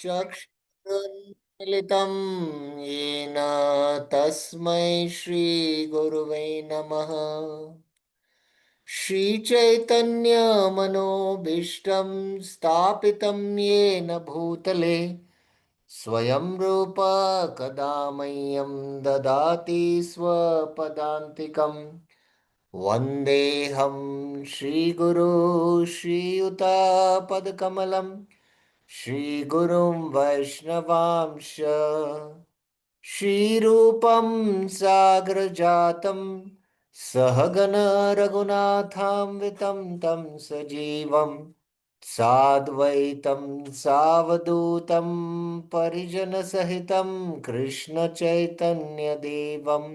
चक्षुरुन्मिलितं येन तस्मै श्रीगुरुवे नमः। श्रीचैतन्यमनोभीष्टं स्थापितं येन भूतले स्वयं रूप कदा मह्यं ददाति स्वपदान्तिकम्। वन्देऽहं श्रीगुरो श्रीयुतापदकमलं श्रीगुरुं वैष्णवांश श्रीरूपं साग्रजातं सहगण रघुनाथान्वितं तं सजीवं साद्वैतं सावधूतं परिजनसहितं कृष्णचैतन्यदेवम्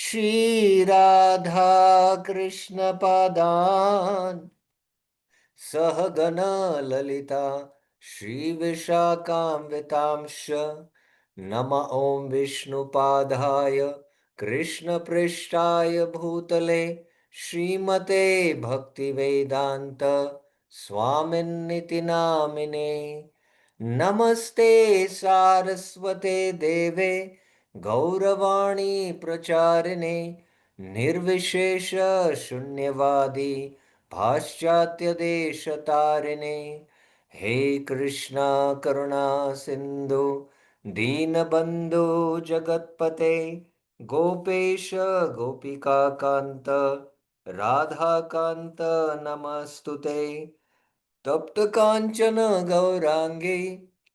श्रीराधाकृष्णपादान् सहगणा ललिता श्रीविशाखान्वितांश्च नम ॐ विष्णुपादाय कृष्णपृष्ठाय भूतले श्रीमते भक्तिवेदान्त स्वामिन्निति नामिने। नमस्ते सारस्वते देवे गौरवाणी प्रचारिणे निर्विशेष शून्यवादी पाश्चात्यदेशतारिणे। हे कृष्णा करुणा सिंधु दीनबंधु जगत्पते गोपेश गोपिका कांत राधा कांत नमस्तुते। तप्त कांचन गौरांगी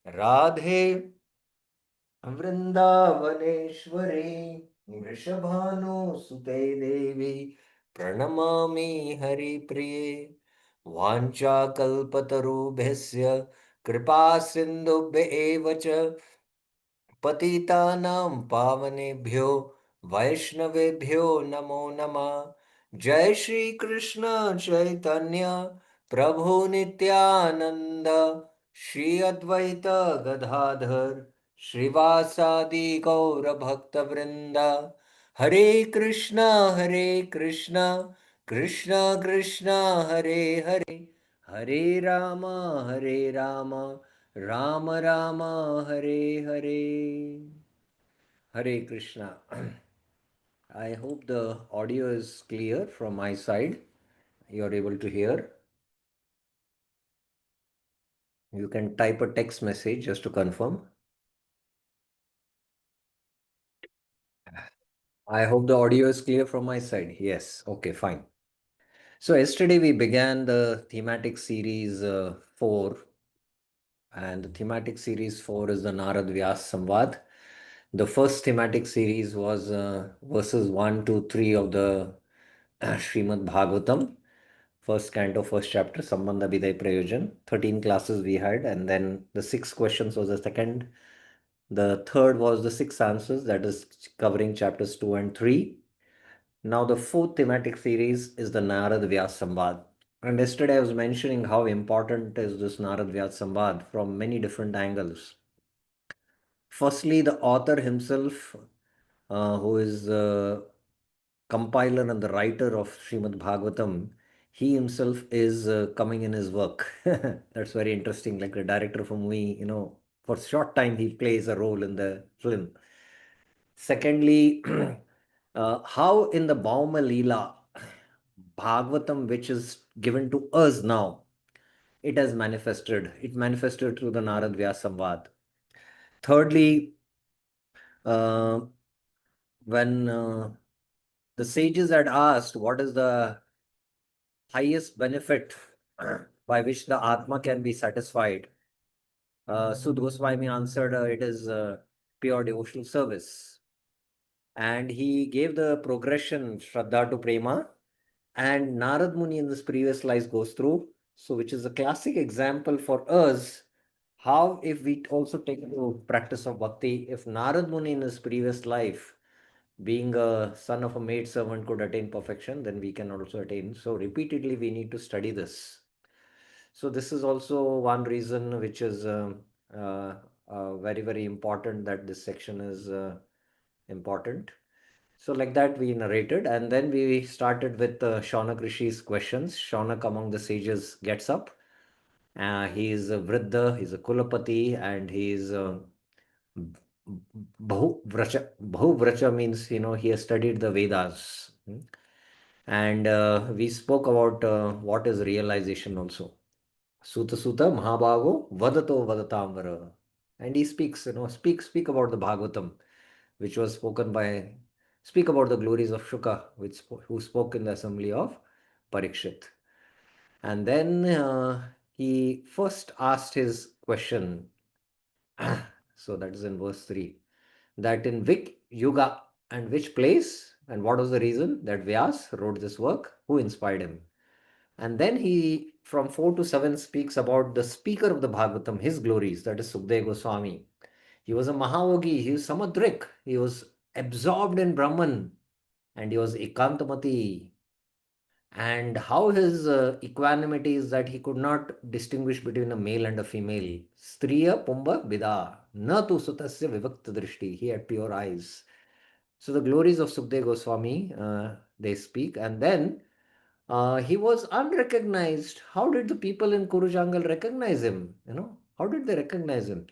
राधे वृंदावनेश्वरी वृषभानुसुते देवी प्रणमामि हरिप्रिये। वाञ्छाकल्पतरुभ्यस्य कृपा सिन्धुभ्य एव च पतितानां पावनेभ्यो वैष्णवेभ्यो नमो नमः। जय श्री कृष्ण चैतन्य प्रभु नित्यानंद श्री अद्वैत गदाधर श्रीवासादि गौर भक्त वृंदा। हरे Krishna Krishna Krishna Hare Hare Hare Ram Ram Ram Hare Hare. Hare Krishna. I hope the audio is clear from my side. You are able to hear. You can type a text message just to confirm. I hope the audio is clear from my side. Yes. Okay, fine. So, yesterday we began the thematic series 4, and the thematic series 4 is the Narad Vyas Samvad. The first thematic series was verses 1 to 3 of the Srimad Bhagavatam, first canto, first chapter, Sambandha Bidai Prayojan. 13 classes we had, and then the six questions was the second. The third was the six answers, that is covering chapters 2 and 3. Now, the fourth thematic series is the Narad Vyas Samvad. And yesterday I was mentioning how important is this Narad Vyas Samvad from many different angles. Firstly, the author himself, who is compiler and the writer of Srimad Bhagavatam, he himself is coming in his work. That's very interesting. Like the director of a movie, for a short time he plays a role in the film. Secondly, how in the Bauma Leela, Bhagavatam, which is given to us now, it has manifested. It manifested through the Narad Vyas Samvad. Thirdly, uh, when the sages had asked what is the highest benefit by which the Atma can be satisfied, Sud Goswami answered, it is pure devotional service. And he gave the progression Shraddha to Prema. And Narad Muni in this previous life goes through, so which is a classic example for us. How, if we also take the practice of bhakti, if Narad Muni in his previous life, being a son of a maid servant, could attain perfection, then we can also attain. So repeatedly we need to study this. So this is also one reason which is very, very important, that this section is important. So like that we narrated, and then we started with Shaunak Rishi's questions. Shaunak among the sages gets up He is a Vriddha, he's a Kulapati, and he's Bahuvracha. Bahuvracha means, he has studied the Vedas. And we spoke about what is realization also. Suta Suta Mahabhago Vadato Vadatamvara. And he speaks, speak about the Bhagavatam, which was spoken by, speak about the glories of Shuka, who spoke in the assembly of Parikshit. And then he first asked his question. So that is in verse 3. That in which yuga and which place and what was the reason that Vyas wrote this work, who inspired him. And then he, from 4 to 7, speaks about the speaker of the Bhagavatam, his glories, that is Sukdev Goswami. He was a Mahavogi, he was Samadrik, he was absorbed in Brahman, and he was Ekantamati. And how his equanimity is that he could not distinguish between a male and a female. Striya Pumba Bida, na tu sutasya vivakta drishti. He had pure eyes. So the glories of Sukdev Goswami, they speak. And then he was unrecognized. How did the people in Kurujangal recognize him? How did they recognize him?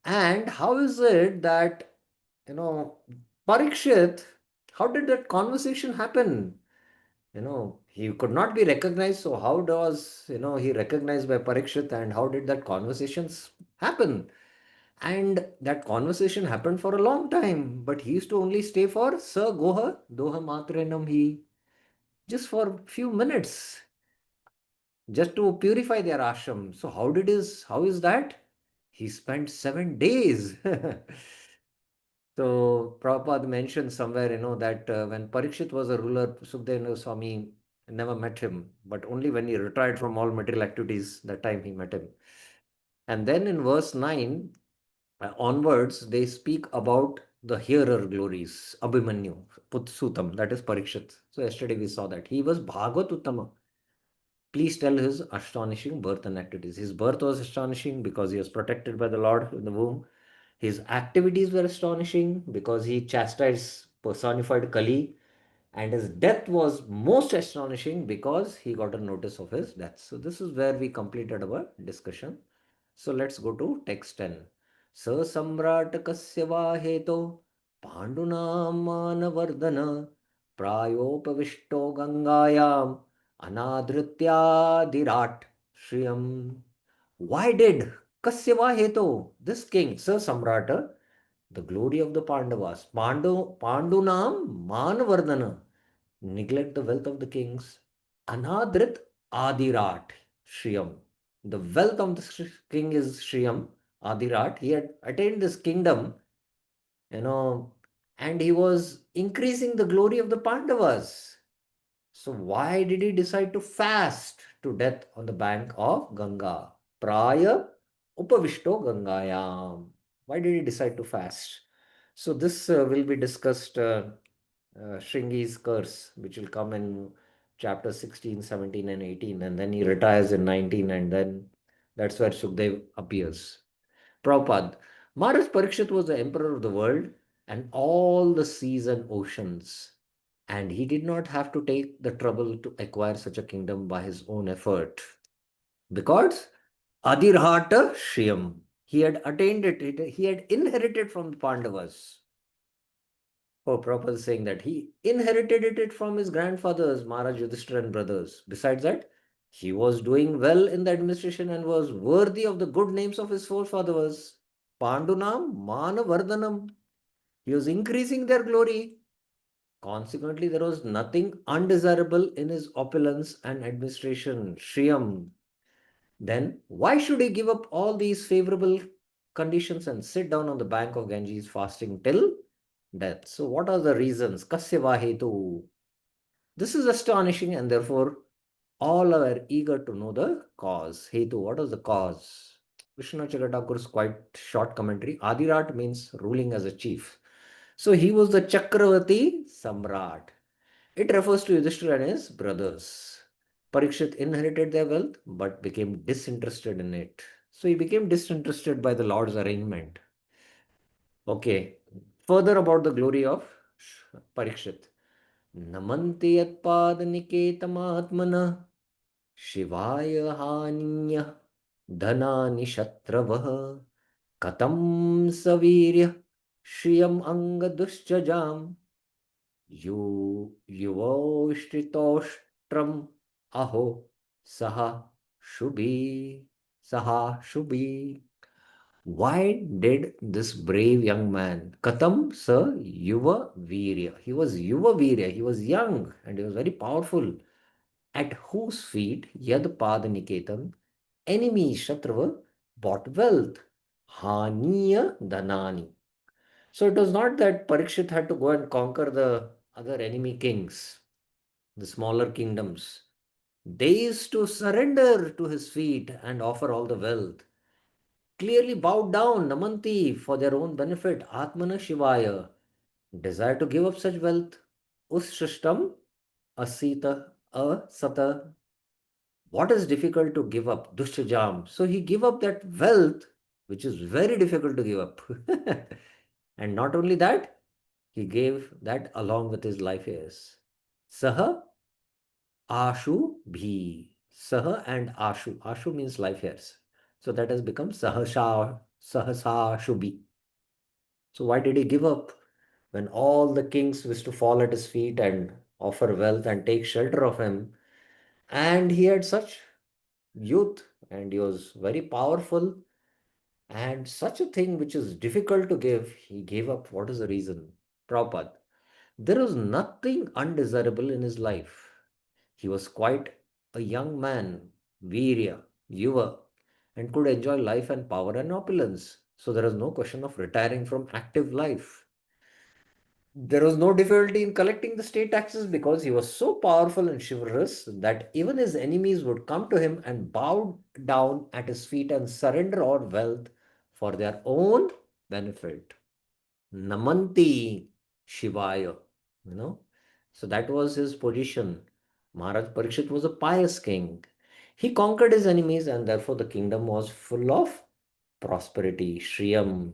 And how is it that, Parikshit, how did that conversation happen? He could not be recognized. So how was, he recognized by Parikshit, and how did that conversations happen? And that conversation happened for a long time, but he used to only stay for Sa Goha, Doha Matrenam, he just for few minutes, just to purify their ashram. So how is that? He spent 7 days. So Prabhupada mentioned somewhere, that when Parikshit was a ruler, Sukadeva Swami never met him, but only when he retired from all material activities, that time he met him. And then in verse 9 onwards, they speak about the hearer glories, Abhimanyu, Putsutam, that is Parikshit. So yesterday we saw that. He was Bhagavat Uttama. Please tell his astonishing birth and activities. His birth was astonishing because he was protected by the Lord in the womb. His activities were astonishing because he chastised personified Kali, and his death was most astonishing because he got a notice of his death. So this is where we completed our discussion. So let's go to text 10. Sa samratakasya va heto pandunam manavardhana prayopavishto gangayam anadrityadirat shriyam. Why did Kasyava Heto, this king, Sir Samrata, the glory of the Pandavas, Pandunam Manavardhana, neglect the wealth of the kings, Anadrit Adirat, Shriyam. The wealth of the king is Shriyam, Adirat. He had attained this kingdom, you know, and he was increasing the glory of the Pandavas. So why did he decide to fast to death on the bank of Ganga? Praya Upavishto Gangayam. Why did he decide to fast? So this will be discussed, Shringi's curse, which will come in chapter 16, 17 and 18. And then he retires in 19, and then that's where Sukdev appears. Prabhupada, Maharaj Parikshit was the emperor of the world and all the seas and oceans. And he did not have to take the trouble to acquire such a kingdom by his own effort. Because Adirhata Shriyam, he had attained it, he had inherited from the Pandavas. Oh, Prabhupada is saying that he inherited it from his grandfathers, Maharaj Yudhishthira and brothers. Besides that, he was doing well in the administration and was worthy of the good names of his forefathers. Pandunam Manavardhanam. He was increasing their glory. Consequently, there was nothing undesirable in his opulence and administration. Shriyam. Then, why should he give up all these favorable conditions and sit down on the bank of Ganges fasting till death? So, what are the reasons? Kasyava hetu. This is astonishing, and therefore, all are eager to know the cause. Hetu, what is the cause? Vishnu Thakur's quite short commentary. Adirat means ruling as a chief. So he was the Chakravati Samrat. It refers to Yudhishthira and his brothers. Parikshit inherited their wealth but became disinterested in it. So he became disinterested by the Lord's arrangement. Okay. Further about the glory of Parikshit. Namanti yatpad niketamatmana Shivaya hanya धनानि शत्रवः कथं सवीर्य श्रियम् अंगदुश्चजाम् यु युवोष्टितोष्ट्रम् अहो सह शुभी सहा Shubhi. Why did this brave young man, Katam Sir Yuva Virya, he was Yuva Virya, he was young and he was very powerful, at whose feet Yad Pad Niketan, enemy Shatrava, bought wealth, Haniya Dhanani. So it was not that Parikshit had to go and conquer the other enemy kings, the smaller kingdoms. They used to surrender to his feet and offer all the wealth, clearly bowed down, Namanti, for their own benefit, Atmana Shivaya, desire to give up such wealth, Ushrishtam, Asita, Asata. What is difficult to give up? Dushajam. So he gave up that wealth, which is very difficult to give up. And not only that, he gave that along with his life years. Saha Ashu Bhi. Saha and Ashu. Ashu means life years. So that has become Sahasa Shubhi. So why did he give up? When all the kings wished to fall at his feet and offer wealth and take shelter of him, and he had such youth and he was very powerful, and such a thing which is difficult to give, he gave up. What is the reason? Prabhupada. There was nothing undesirable in his life. He was quite a young man, Virya, Yuva, and could enjoy life and power and opulence. So there was no question of retiring from active life. There was no difficulty in collecting the state taxes because he was so powerful and chivalrous that even his enemies would come to him and bow down at his feet and surrender all wealth for their own benefit. Namanti Shivaya, you know. So that was his position. Maharaj Parikshit was a pious king. He conquered his enemies and therefore the kingdom was full of prosperity, Shriyam.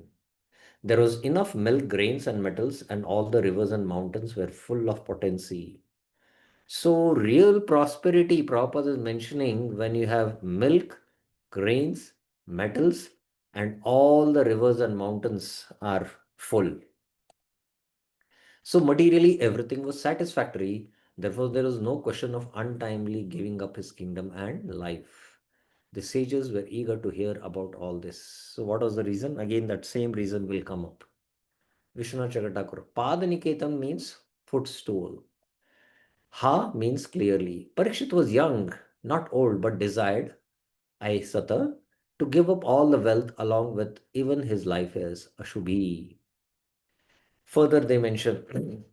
There was enough milk, grains, and metals, and all the rivers and mountains were full of potency. So, real prosperity, Prabhupada is mentioning when you have milk, grains, metals, and all the rivers and mountains are full. So, materially, everything was satisfactory. Therefore, there was no question of untimely giving up his kingdom and life. The sages were eager to hear about all this. So, what was the reason? Again, that same reason will come up. Vishwanath Chakratakura. Padaniketam means footstool. Ha means clearly. Parikshit was young, not old, but desired, Aisata, to give up all the wealth along with even his life as Ashubhi. Further, they mention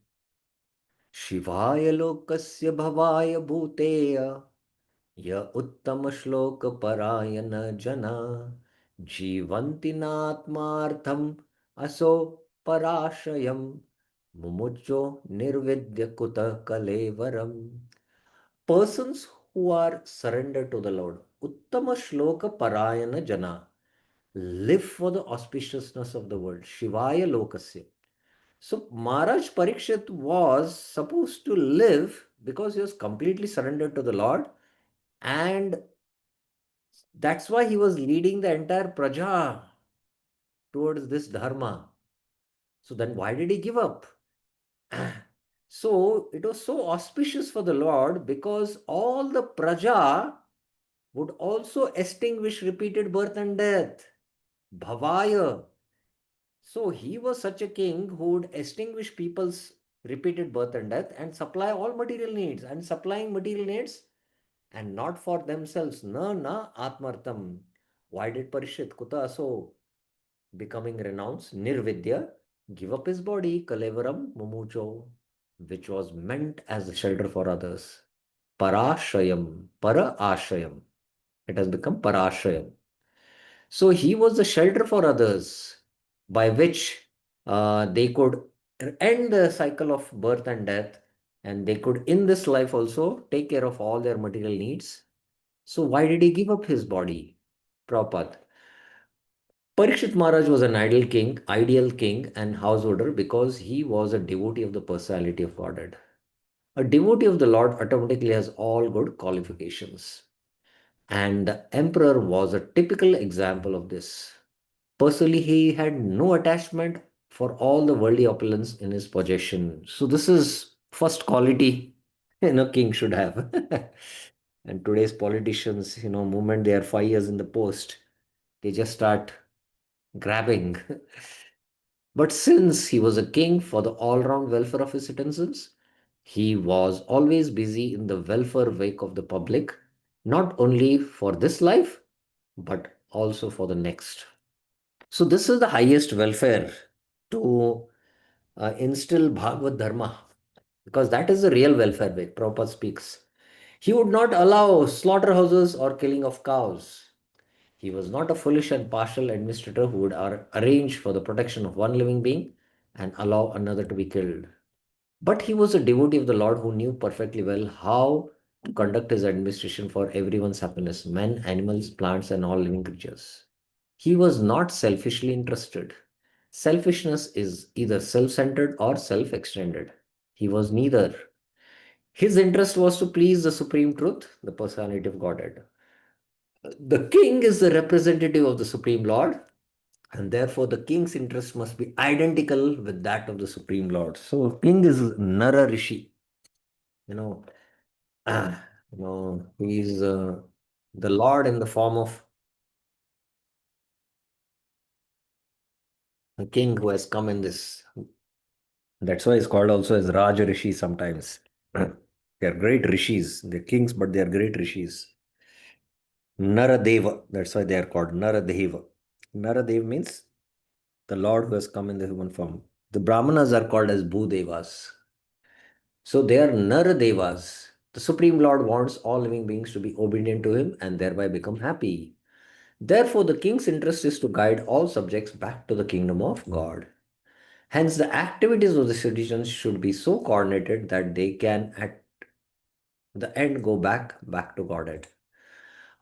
Shivaya lokasya bhavaya bhuteya ya uttama shloka parayana jana jivanti natmartham aso parashayam mumucho nirvidya kuta kalevaram. Persons who are surrendered to the Lord, uttama shloka parayana jana, live for the auspiciousness of the world. Shivaya lokasya. So Maharaj Parikshit was supposed to live because he was completely surrendered to the Lord, and that's why he was leading the entire praja towards this dharma. So then why did he give up? So it was so auspicious for the Lord because all the praja would also extinguish repeated birth and death. Bhavaya. So he was such a king who would extinguish people's repeated birth and death and supply all material needs. And supplying material needs and not for themselves. Na atmartam. Why did Parishit Kuta so becoming renounced? Nirvidya, give up his body, Kalevaram Mumucho, which was meant as a shelter for others. Parashayam, Para Ashayam. It has become Parashayam. So he was the shelter for others by which they could end the cycle of birth and death, and they could in this life also take care of all their material needs. So why did he give up his body? Prabhupada. Parikshit Maharaj was an ideal king and householder because he was a devotee of the personality of Godhead. A devotee of the Lord automatically has all good qualifications. And the emperor was a typical example of this. Personally, he had no attachment for all the worldly opulence in his possession. So this is first quality king should have. And today's politicians, moment they are 5 years in the post, they just start grabbing. But since he was a king for the all-round welfare of his citizens, he was always busy in the welfare wake of the public, not only for this life, but also for the next. So this is the highest welfare to instill Bhagavad Dharma, because that is the real welfare way Prabhupada speaks. He would not allow slaughterhouses or killing of cows. He was not a foolish and partial administrator who would arrange for the protection of one living being and allow another to be killed. But he was a devotee of the Lord who knew perfectly well how to conduct his administration for everyone's happiness, men, animals, plants, and all living creatures. He was not selfishly interested. Selfishness is either self centered or self extended. He was neither. His interest was to please the Supreme Truth, the personality of Godhead. The king is the representative of the Supreme Lord, and therefore the king's interest must be identical with that of the Supreme Lord. So, king is Nara Rishi. You know, he's the Lord in the form of a king who has come in this. That's why it's called also as Raj Rishi sometimes. They are great rishis. They're kings, but they are great rishis. Naradeva. That's why they are called Naradeva. Naradev means the Lord who has come in the human form. The Brahmanas are called as Bhudevas. So they are Naradevas. The Supreme Lord wants all living beings to be obedient to him and thereby become happy. Therefore, the king's interest is to guide all subjects back to the kingdom of God. Hence, the activities of the citizens should be so coordinated that they can, at the end, go back to Godhead.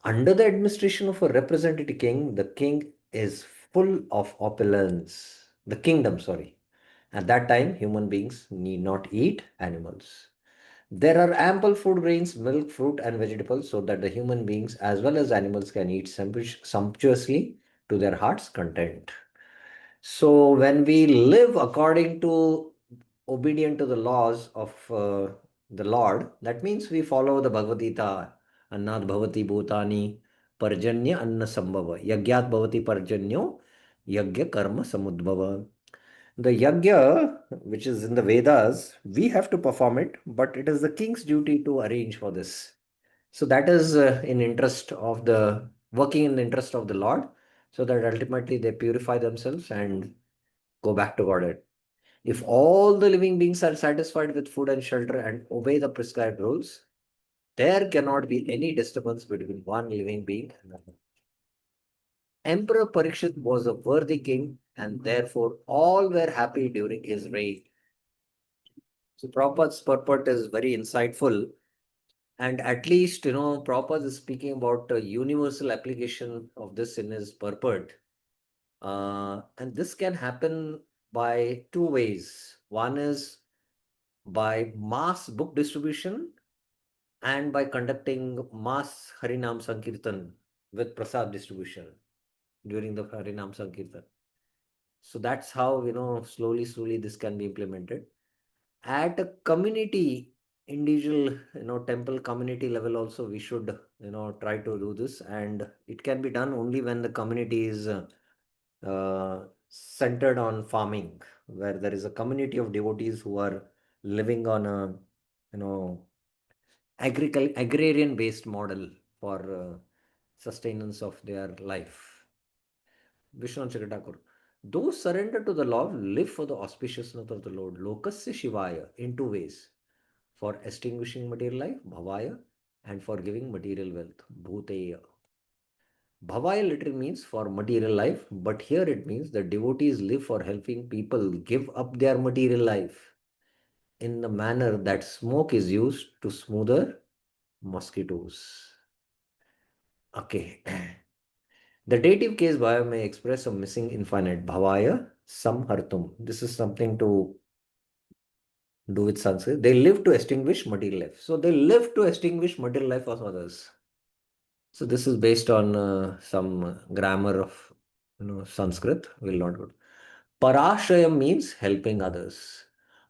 Under the administration of a representative king, the king is full of opulence. The kingdom, sorry. At that time, human beings need not eat animals. There are ample food grains, milk, fruit, and vegetables so that the human beings as well as animals can eat sumptuously to their heart's content. So, when we live according to obedient to the laws of the Lord, that means we follow the Bhagavad Gita, Annad Bhavati Bhutani Parjanya Anna Sambhava, Yagyat Bhavati Parjanyo, Yagya Karma Samudbhava. The yajna, which is in the Vedas, we have to perform it, but it is the king's duty to arrange for this. So that is in interest of the working in the interest of the Lord, so that ultimately they purify themselves and go back to Godhead. If all the living beings are satisfied with food and shelter and obey the prescribed rules, there cannot be any disturbance between one living being and another. Emperor Parikshit was a worthy king, and therefore all were happy during his reign. So Prabhupada's purport is very insightful. And at least, Prabhupada is speaking about a universal application of this in his purport. And this can happen by two ways. One is by mass book distribution and by conducting mass Harinam Sankirtan with Prasad distribution during the Harinam Sankirtan. So that's how, slowly this can be implemented. At a community, individual, temple community level also, we should, try to do this. And it can be done only when the community is centered on farming, where there is a community of devotees who are living on a, you know, agrarian based model for sustenance of their life. Vishwanath Thakur. Those surrender to the law live for the auspiciousness of the Lord. Lokasya Shivaya in two ways. For extinguishing material life, Bhavaya, and for giving material wealth, Bhuteya. Bhavaya literally means for material life, but here it means the devotees live for helping people give up their material life in the manner that smoke is used to smoother mosquitoes. Okay. The dative case bhaya may express a missing infinite bhavaya samhartum. This is something to do with Sanskrit. They live to extinguish material life. So they live to extinguish material life of others. So this is based on some grammar of Sanskrit. Will not go. Parashayam means helping others.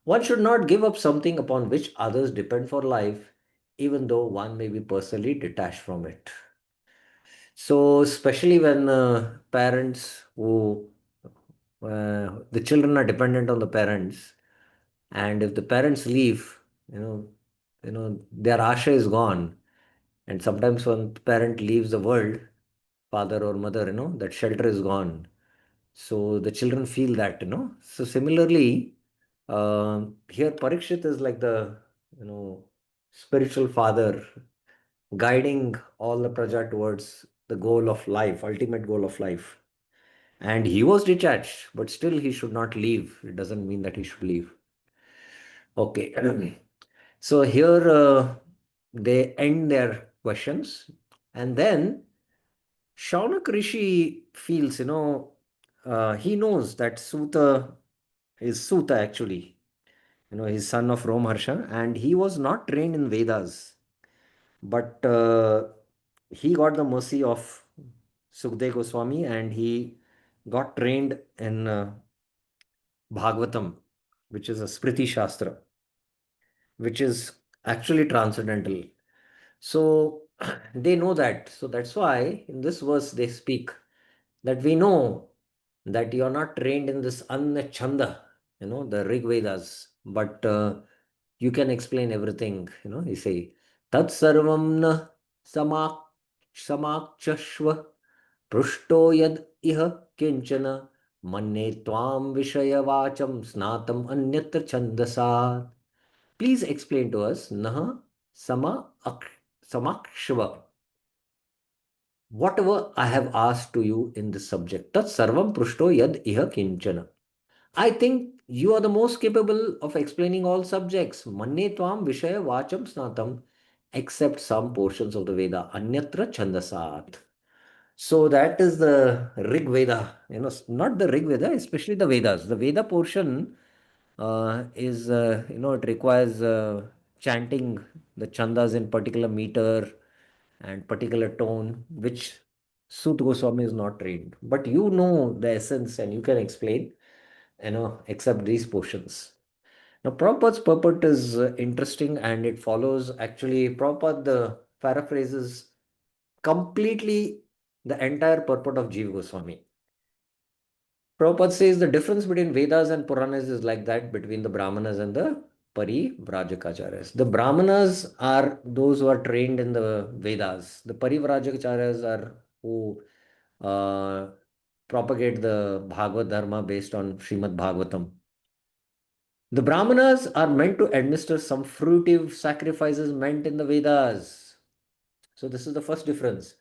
One should not give up something upon which others depend for life, even though one may be personally detached from it. So, especially when parents who the children are dependent on the parents, and if the parents leave, you know, their asha is gone. And sometimes when the parent leaves the world, father or mother, that shelter is gone. So the children feel that, So similarly, here Parikshit is like the, spiritual father guiding all the praja towards the goal of life, ultimate goal of life. And he was detached, but still he should not leave. It doesn't mean that he should leave. Okay. So here they end their questions. And then Shaunak Rishi feels, he knows that Suta is Suta actually, he's son of Romharsha, and he was not trained in Vedas, but he got the mercy of Sukdev Goswami and he got trained in Bhagavatam, which is a Smriti Shastra, which is actually transcendental. So they know that. So that's why in this verse they speak that we know that you are not trained in this Anna Chanda, the Rig Vedas, but you can explain everything. You say, Tat Sarvam na samak samakchashva prushto yad iha kinchana manne tvam vishayavacham snatam anyatra chandasa. Please explain to us, Naha samakshva. Whatever I have asked to you in this subject, tat sarvam prushto yad iha kinchana. I think you are the most capable of explaining all subjects. Manne tvam vishaya vacham snatam, except some portions of the Veda. Anyatra chandasat. So that is the Rig Veda. Not the Rig Veda, especially the Vedas. The Veda portion is, it requires chanting the chandas in particular meter and particular tone, which Sut Goswami is not trained. But you know the essence and you can explain, except these portions. Now, Prabhupada's purport is interesting and it follows actually, Prabhupada paraphrases completely the entire purport of Jiva Goswami. Prabhupada says the difference between Vedas and Puranas is like that between the Brahmanas and the Parivrajakacharyas. The Brahmanas are those who are trained in the Vedas. The Parivrajakacharyas are who uh, propagate the Bhagavad Dharma based on Srimad Bhagavatam. The Brahmanas are meant to administer some fruitive sacrifices meant in the Vedas. So this is the first difference.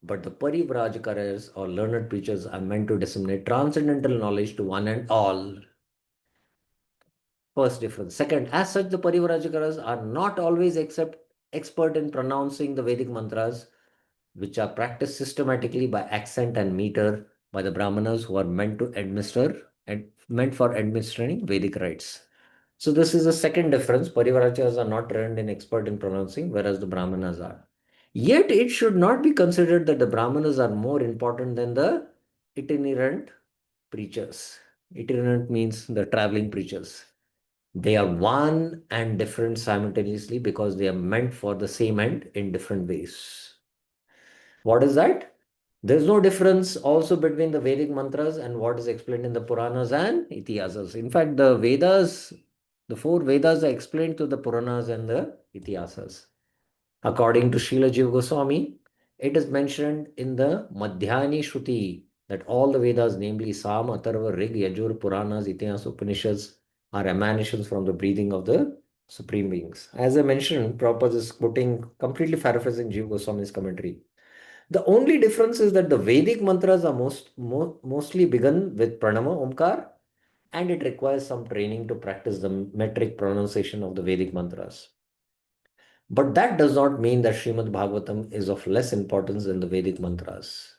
But the Parivrajakaryas or learned preachers are meant to disseminate transcendental knowledge to one and all. First difference. Second, as such, the Parivrajakaras are not always expert in pronouncing the Vedic mantras, which are practiced systematically by accent and meter by the Brahmanas who are meant to administer and meant for administering Vedic rites. So this is the second difference. Parivrajakaras are not trained and expert in pronouncing, whereas the Brahmanas are. Yet it should not be considered that the Brahmanas are more important than the itinerant preachers. Itinerant means the traveling preachers. They are one and different simultaneously because they are meant for the same end in different ways. What is that? There's no difference also between the Vedic mantras and what is explained in the Puranas and Itihasas. In fact, the Vedas, the four Vedas are explained to the Puranas and the Itihasas. According to Srila Jiva Goswami, it is mentioned in the Madhyani Shruti that all the Vedas, namely Sam, Atharva, Rig, Yajur, Puranas, Itihas, Upanishads, are emanations from the breathing of the Supreme Beings. As I mentioned, Prabhupada is quoting, completely paraphrasing Jiva Goswami's commentary. The only difference is that the Vedic mantras are mostly begun with Pranama Omkar, and it requires some training to practice the metric pronunciation of the Vedic mantras. But that does not mean that Srimad Bhagavatam is of less importance than the Vedic mantras.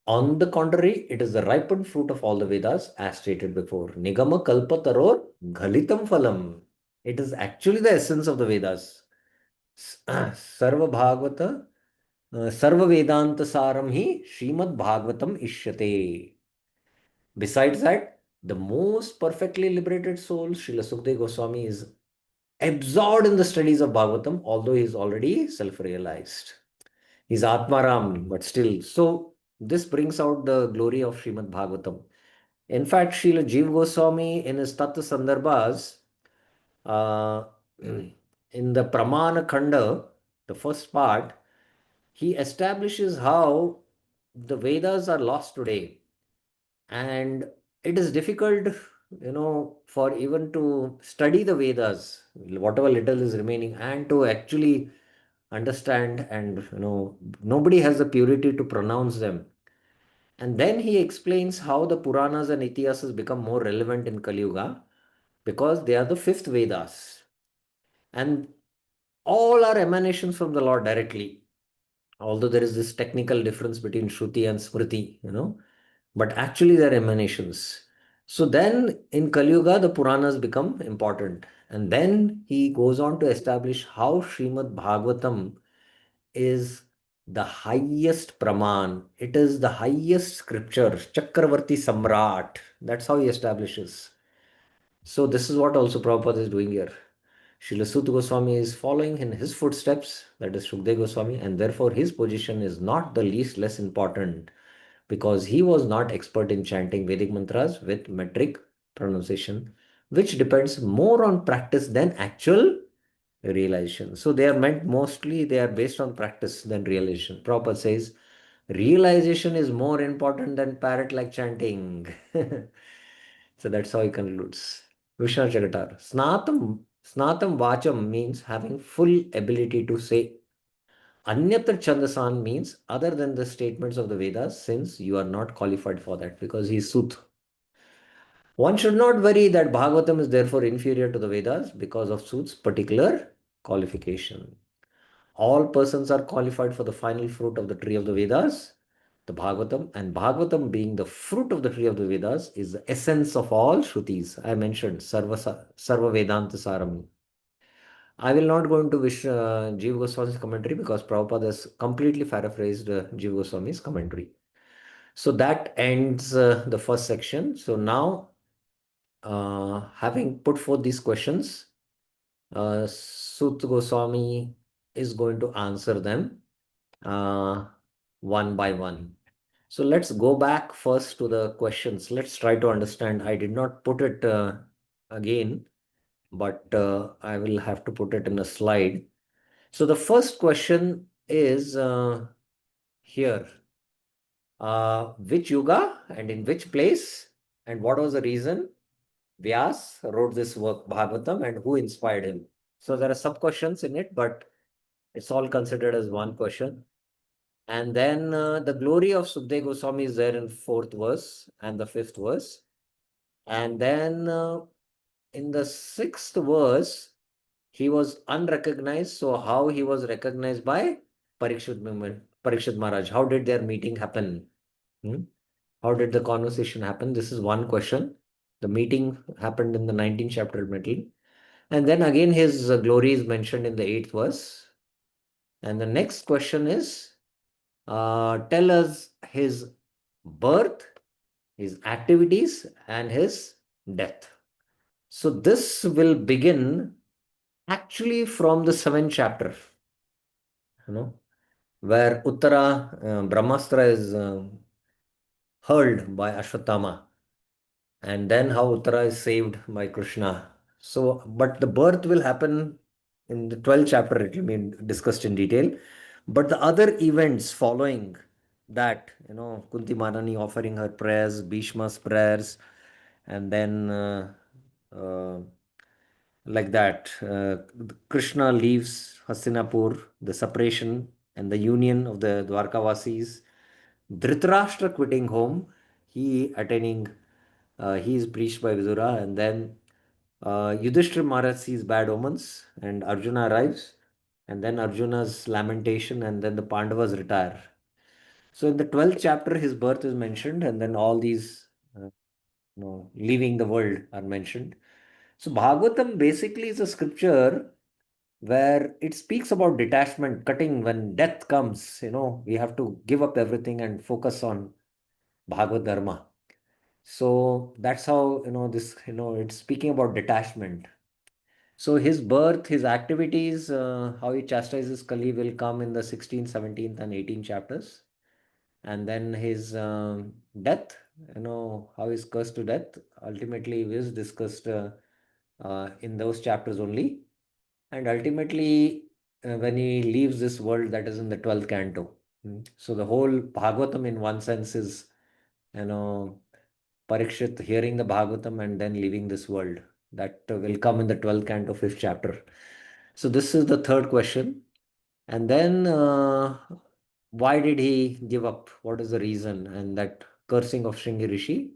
On the contrary, it is the ripened fruit of all the Vedas, as stated before. Nigama kalpa taror ghalitam phalam. It is actually the essence of the Vedas. Sarva Bhagavata Sarva Vedanta Saram hi Srimad Bhagavatam Ishyate. Besides that, the most perfectly liberated soul, Srila Sukdev Goswami, is absorbed in the studies of Bhagavatam, although he is already self realized. He's Atmaram, but still. So, this brings out the glory of Srimad Bhagavatam. In fact, Srila Jiva Goswami, in his Tattva Sandarbhas, uh, in the Pramana Khanda, the first part, he establishes how the Vedas are lost today, and it is difficult, for even to study the Vedas, whatever little is remaining, and to actually understand, and nobody has the purity to pronounce them. And then he explains how the Puranas and Itihasas become more relevant in Kali Yuga because they are the fifth Vedas, and all are emanations from the Lord directly. Although there is this technical difference between Shruti and Smriti, but actually they're emanations. So then in Kali Yuga, the Puranas become important. And then he goes on to establish how Srimad Bhagavatam is the highest Praman. It is the highest scripture, Chakravarti Samrat. That's how he establishes. So this is what also Prabhupada is doing here. Srila Suta Goswami is following in his footsteps, that is Shukdev Goswami, and therefore his position is not the least less important because he was not expert in chanting Vedic mantras with metric pronunciation, which depends more on practice than actual realization. So they are meant mostly, they are based on practice than realization. Prabhupada says, realization is more important than parrot like chanting. So that's how he concludes. Vishnu Chagatar. Snatam Vacham means having full ability to say. Anyatra Chandasan means other than the statements of the Vedas, since you are not qualified for that because he is Sut. One should not worry that Bhagavatam is therefore inferior to the Vedas because of Sut's particular qualification. All persons are qualified for the final fruit of the tree of the Vedas, the Bhagavatam, and Bhagavatam being the fruit of the tree of the Vedas is the essence of all Shrutis. I mentioned Sarva Vedanta Saram. I will not go into Jiva Goswami's commentary because Prabhupada has completely paraphrased Jiva Goswami's commentary. So that ends the first section. So now, having put forth these questions, Sut Goswami is going to answer them uh, one by one. So let's go back first to the questions. Let's try to understand. I did not put it again, but I will have to put it in a slide. So the first question is here. Which yuga and in which place and what was the reason Vyas wrote this work, Bhagavatam, and who inspired him? So there are sub questions in it, but it's all considered as one question. And then the glory of Sukdev Goswami is there in fourth verse and the fifth verse. And then in the sixth verse, he was unrecognized. So how he was recognized by Parikshit Maharaj? How did their meeting happen? Hmm? How did the conversation happen? This is one question. The meeting happened in the 19th chapter middle. And then again, his glory is mentioned in the eighth verse. And the next question is, tell us his birth, his activities, and his death. So this will begin actually from the seventh chapter, you know, where Uttara Brahmastra is hurled by Ashwatthama, and then how Uttara is saved by Krishna. So, but the birth will happen in the 12th chapter, it will be discussed in detail. But the other events following that, Kunti Manani offering her prayers, Bhishma's prayers, and then uh, like that, Krishna leaves Hastinapur, the separation and the union of the Dwarkavasis, Dhritarashtra quitting home, he is preached by Vidura, and then Yudhishthira Maharaj sees bad omens, and Arjuna arrives, and then Arjuna's lamentation, and then the Pandavas retire. So in the 12th chapter, his birth is mentioned, and then all these, leaving the world are mentioned. So Bhagavatam basically is a scripture where it speaks about detachment, cutting when death comes. We have to give up everything and focus on Bhagavad Dharma. So that's how, this, it's speaking about detachment. So his birth, his activities, how he chastises Kali will come in the 16th, 17th, and 18th chapters. And then his death, how he's cursed to death, ultimately is discussed in those chapters only. And ultimately, when he leaves this world, that is in the 12th canto. So the whole Bhagavatam, in one sense, is, you know, Parikshit hearing the Bhagavatam and then leaving this world. That will come in the 12th canto, 5th chapter. So this is the third question. And then, why did he give up? What is the reason? And that cursing of Shringi Rishi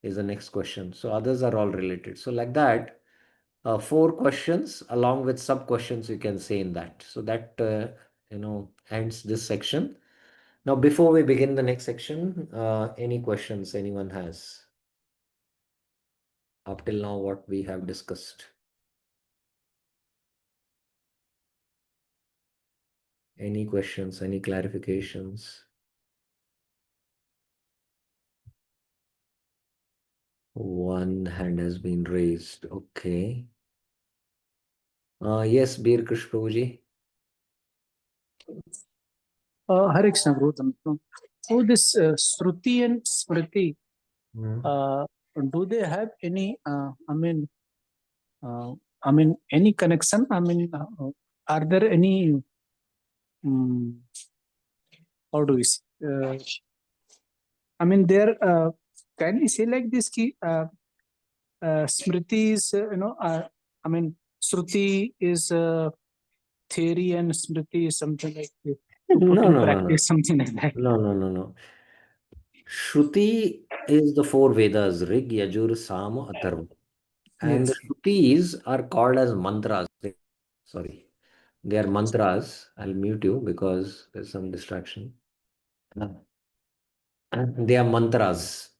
is the next question. So others are all related. So like that, four questions along with sub questions you can say in that. So that ends this section. Now, before we begin the next section, any questions anyone has up till now? What we have discussed? Any questions? Any clarifications? One hand has been raised. Okay. Yes, Bir Krish Prabhuji. Hare Krishna, Gautam. So this Shruti and Smriti, Hmm. do they have any? Uh, any connection? Are there any? Um, how do we say? There. Can we say like this? Ki, Smriti is, Shruti is theory and Smriti is something like to put No, in no, no, no. practice, something like that. No, no, no, no. Shruti is the four Vedas, Rig, Yajur, Sam, Atharva. And the Yes. Shrutis are called as mantras. Sorry, they are mantras. I'll mute you because there's some distraction. Uh, And they are mantras.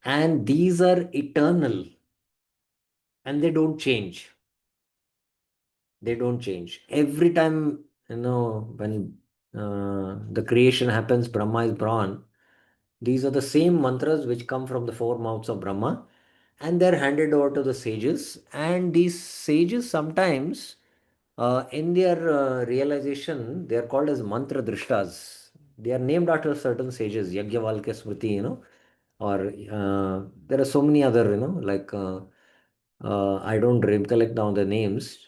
And these are eternal and they don't change. They don't change. Every time, when the creation happens, Brahma is born. These are the same mantras which come from the four mouths of Brahma, and they're handed over to the sages. And these sages sometimes, in their realization, they are called as mantra drishtas. They are named after certain sages, Yajnavalkya Smriti, or there are so many other, like I don't recollect now the names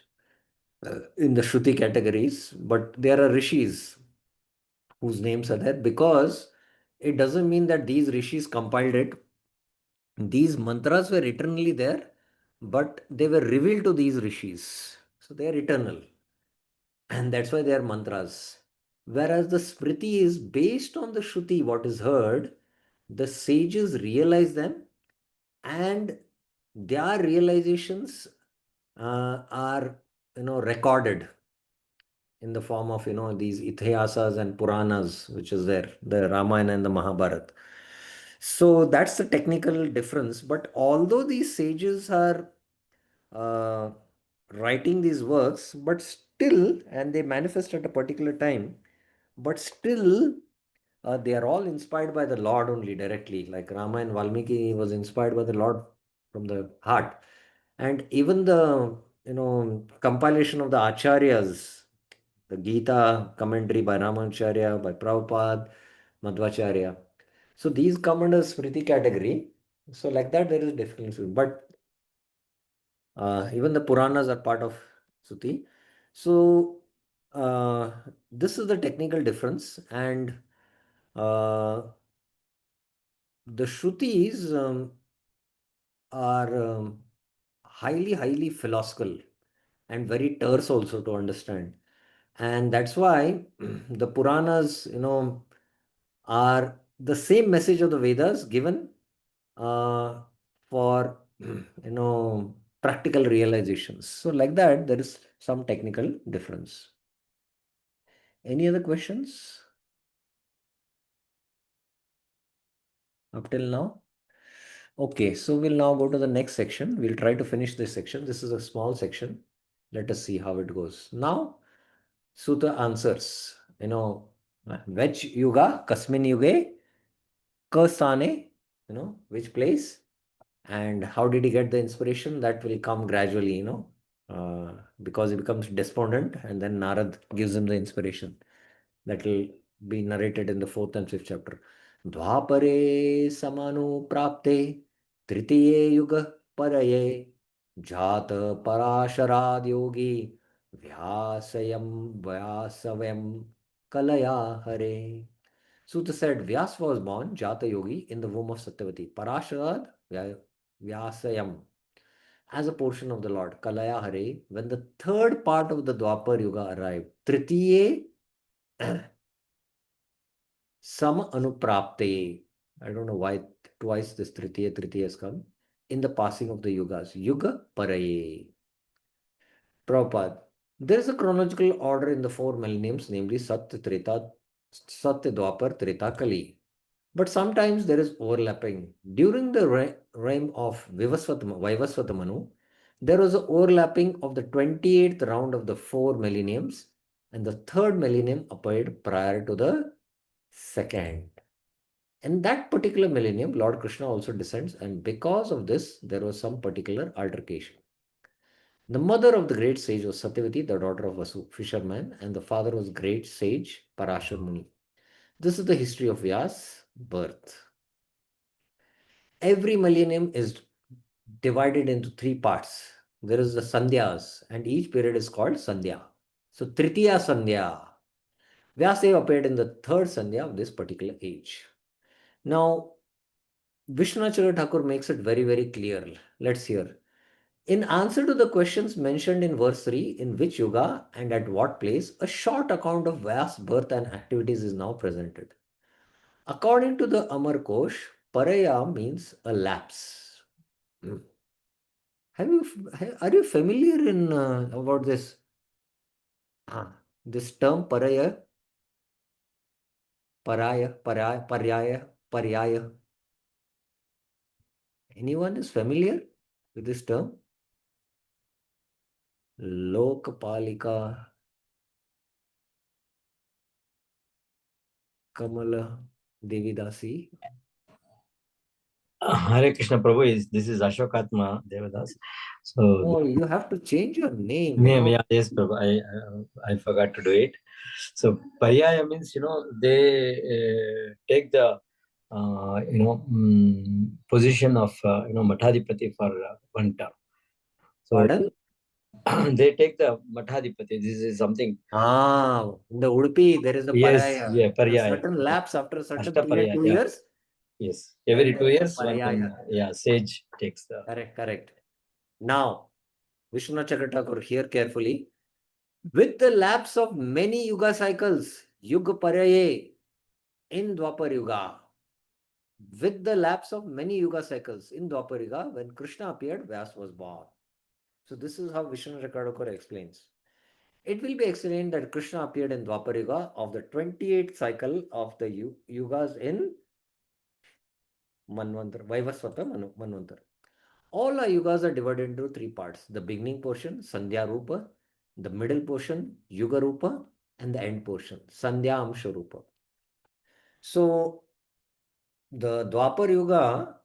in the Shruti categories, but there are rishis whose names are there because it doesn't mean that these rishis compiled it. These mantras were eternally there, but they were revealed to these rishis. So they are eternal, and that's why they are mantras. Whereas the Smriti is based on the Shruti, what is heard, the sages realize them, and their realizations are recorded in the form of these Ithiyasas and Puranas, which is there, the Ramayana and the Mahabharata. So that's the technical difference. But although these sages are uh, writing these works, but still, and they manifest at a particular time, but still, they are all inspired by the Lord only directly. Like Rama and Valmiki was inspired by the Lord from the heart, and even the compilation of the acharyas, the Gita commentary by Ramanacharya, by Prabhupada, Madhvacharya. So these come under Smriti category. So like that, there is difference. But even the Puranas are part of Suti. So this is the technical difference, and uh, the Shrutis are highly, highly philosophical and very terse also to understand. And that's why the Puranas, are the same message of the Vedas given uh, for, practical realizations. So like that, there is some technical difference. Any other questions up till now? Okay, so we'll now go to the next section. We'll try to finish this section. This is a small section. Let us see how it goes. Now, Suta answers, which yuga, kasmin yuge, kasane, which place, and how did he get the inspiration? That will come gradually, because he becomes despondent, and then Narad gives him the inspiration. That will be narrated in the fourth and fifth chapter. Dwapare samanu prapte tritiye yuga paraye jata parasharad yogi vyasayam kalaya hare. Suta said Vyas was born Jata Yogi in the womb of Satyavati. Parasharad Vyasayam as a portion of the Lord Kalaya Hare. When the third part of the Dwapar Yuga arrived, Tritiye Sam Anuprapte. I don't know why twice this Tritiya has come. In the passing of the Yugas. Yuga Paraye. Prabhupada. There is a chronological order in the four millenniums, namely Satya, Treta, Satya, Dwapar, Treta, Kali. But sometimes there is overlapping. During the reign of Vaivasvata Manu, there was an overlapping of the 28th round of the four millenniums, and the third millennium appeared prior to the second. In that particular millennium, Lord Krishna also descends, and because of this, there was some particular altercation. The mother of the great sage was Satyavati, the daughter of Vasu, fisherman, and the father was great sage Parashar Muni. This is the history of Vyas' birth. Every millennium is divided into three parts. There is the Sandhyas, and each period is called Sandhya. So Tritiya Sandhya. Vyasadeva appeared in the third Sandhya of this particular age. Now, Vishwanath Thakur makes it very, very clear. Let's hear. In answer to the questions mentioned in verse 3, in which yuga and at what place, a short account of Vyas' birth and activities is now presented. According to the Amar Kosh, Paraya means a lapse. Hmm. Are you familiar in about this term paraya, paryaya? Anyone is familiar with this term? Lokapalika, Kamala, Devidasi. Hare Krishna Prabhu is this is Ashokatma Devadas. So Oh, you have to change your name, name, yeah, yes, Prabhu. I forgot to do it. So Paryaya means they take the position of Mathadipati for one term. So Pardon? they take the Mathadipati. This is something. In the Udupi, there is a Yes, paraya. yeah, After a Paryaya. certain lapse, after a certain period, Ashtaparya, 2 years, yes. then Every there two is a years, one paraya. sage takes the. Correct, correct. Now, Vishwanath Chakravarti, hear carefully. With the lapse of many yuga cycles, Yuga Paraye in Dwapar Yuga, with the lapse of many yuga cycles in Dwapar Yuga, when Krishna appeared, Vyas was born. So this is how Vishnu Rakadakar explains. It will be explained that Krishna appeared in Dwapar Yuga of the 28th cycle of the yugas in Manvantar, Vaivasvata Manvantar. All our yugas are divided into three parts: the beginning portion, Sandhya Rupa, the middle portion, Yuga Rupa, and the end portion, Sandhya Amsha Rupa. So the Dwapar Yuga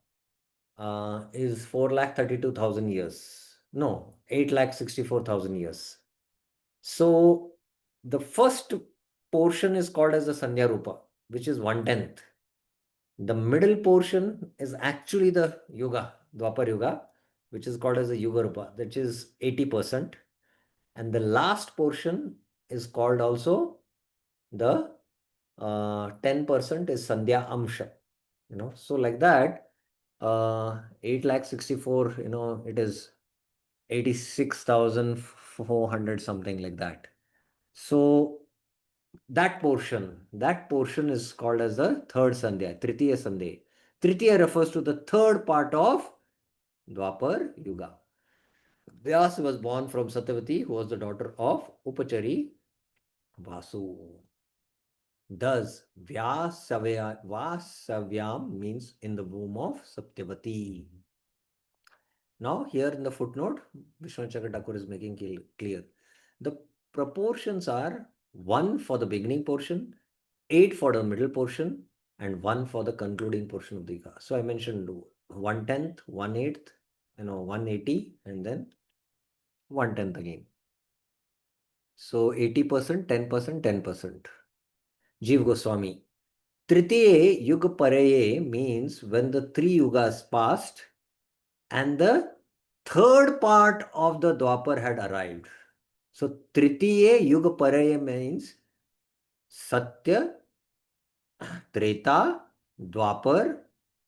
is 4,32,000 years. No, 8,64,000 years. So the first portion is called as the Sandhya Rupa, which is 1/10. The middle portion is actually the Yuga, Dwapar Yuga, which is called as the Yuga Rupa, which is 80%. And the last portion is called also the 10% is Sandhya Amsha. So like that, 8 lakh 64, it is 86,400, something like that. So that portion is called as the third Sandhya, Tritiya Sandhya. Tritiya refers to the third part of Dwapar Yuga. Vyas was born from Satyavati, who was the daughter of Upachari Vasu. Thus, Vasavyam means in the womb of Satyavati. Now here in the footnote, Vishwanath Chakravarti is making clear. The proportions are 1 for the beginning portion, 8 for the middle portion, and 1 for the concluding portion of the ika. So I mentioned 1/10, 1/8, 180, and then 1/10 again. So 80%, 10%, 10%. Jeev Goswami. Tritiye Yuga Paraye means when the 3 yugas passed and the third part of the Dwapar had arrived. So Tritiye Yuga Paraye means Satya, Treta, Dwapar,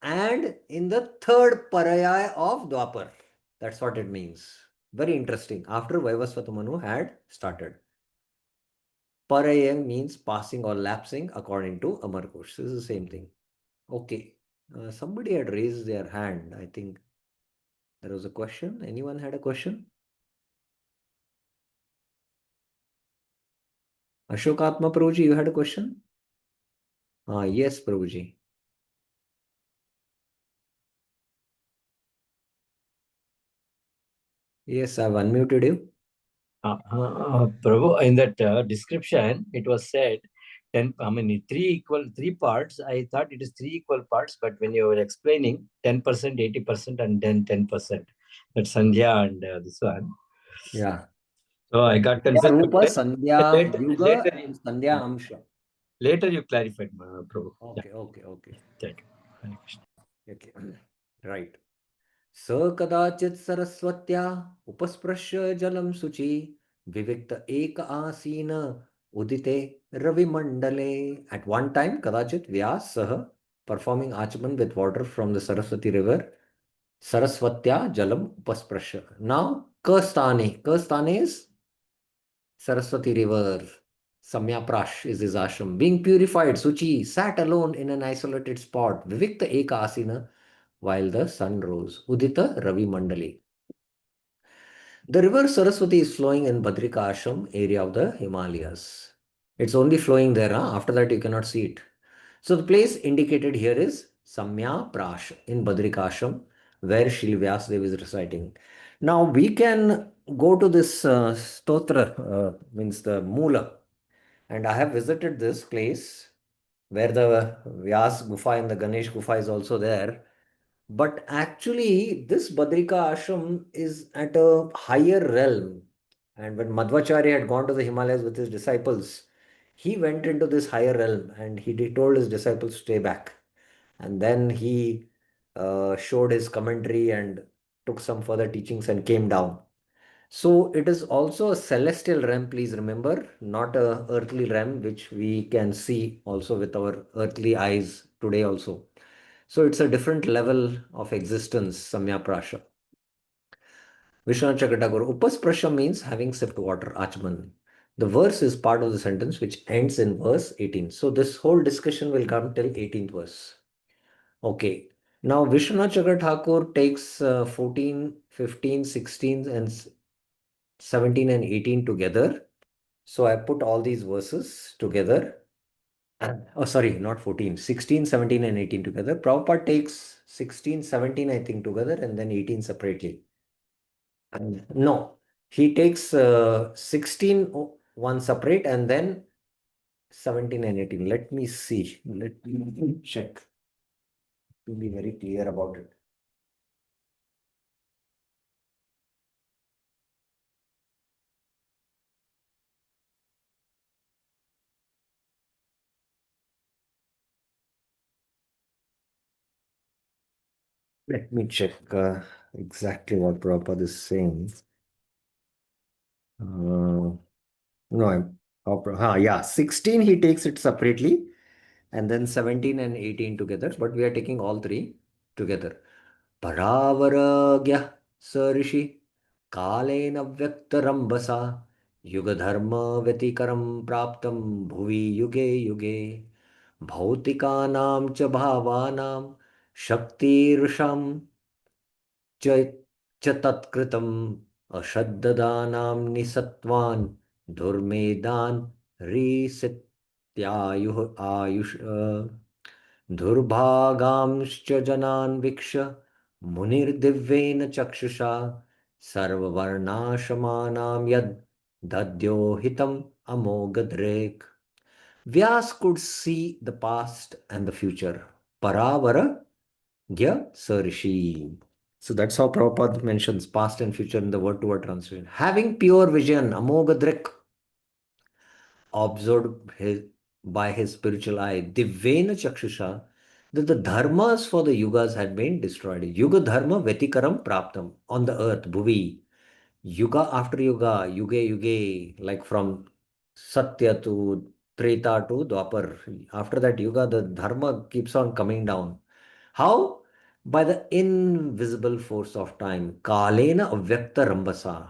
and in the third Paraya of Dwapar. That's what it means. Very interesting. After Vaivasvata Manu had started. Paraya means passing or lapsing according to Amar Ghosh. This is the same thing. Okay. Somebody had raised their hand. I think there was a question. Anyone had a question? Ashokatma Prabhuji, you had a question? Yes, Prabhuji. Yes, I've unmuted you. Prabhu, in that description, it was said 10. I mean, three parts. I thought it is 3 equal parts, but when you were explaining 10%, 80%, and then 10%, that Sandhya and this one. Yeah. So I got confused. Rupa, Sandhya, Yuga, later, and Sandhya Amsha. later you clarified, Prabhu. Okay, Yeah. okay, okay. Thank you. Hare Krishna. Okay. Right. स कदाचित् सरस्वत्या उपस्पृश्य जलं शुचि विविक्त एक आसीन उदिते रविमण्डले. At one time, kadachit Vyas Saha performing Achaman with water from the Saraswati river, Saraswatya Jalam Upasprashya. Now, Kastane is Saraswati river. Samya Prash is his ashram. Being purified, Suchi sat alone in an isolated spot. Vivikta Eka Asina while the sun rose. Udita Ravi Mandali. The river Saraswati is flowing in Badrika Ashram area of the Himalayas. It's only flowing there. After that, you cannot see it. So the place indicated here is Samya Prash in Badrika Ashram, where Shri Vyasdev is reciting. Now we can go to this stotra, means the Mula, and I have visited this place where the Vyas Gufa and the Ganesh Gufa is also there. But actually, this Badrika ashram is at a higher realm. And when Madhvacharya had gone to the Himalayas with his disciples, he went into this higher realm and he told his disciples to stay back. And then he showed his commentary and took some further teachings and came down. So it is also a celestial realm, please remember, not a earthly realm, which we can see also with our earthly eyes today also. So it's a different level of existence, Samya Prasha. Vishwanath Chakravarti, Upasprasha means having sipped water, Achman. The verse is part of the sentence which ends in verse 18. So this whole discussion will come till 18th verse. Okay. Now Vishwanath Chakravarti takes 14, 15, 16 and 17 and 18 together. So I put all these verses together. Oh, sorry, not 14, 16, 17, and 18 together. Prabhupada takes 16, 17, I think, together and then 18 separately. And no, he takes 16 one separate and then 17 and 18. Let me see. Let me check to be very clear about it. Let me check exactly what Prabhupada is saying. No, yeah, 16 he takes it separately and then 17 and 18 together, but we are taking all three together. Paravaragya Sarishi Kalena Vyaktarambasa Yugadharma Vyatikaram Praptam Bhuvi Yuge Yuge Bhautikānām ca bhāvānām Shaktirsham च च तत्कृतम् अश्रद्धदानां निसत्त्वान् दुर्मेधान् रीसित्यायुः आयुष दुर्भागांश्च जनान् वीक्ष्य Munir Divyena Chakshusha Sarvavarnashamanam Yad Dadyo Hitam Amogadrek. Vyas could see the past and the future. Paravara Gya Sarishi. So that's how Prabhupada mentions past and future in the word-to-word translation. Having pure vision, Amogadrik, observed by his spiritual eye, Divyena Chakshusha, that the dharmas for the yugas had been destroyed. Yuga dharma vetikaram praptam on the earth, bhuvi. Yuga after yuga, yuge yuge, like from Satya to Treta to Dwapar. After that yuga, the dharma keeps on coming down. How? By the invisible force of time. Kalena avyakta rambasa,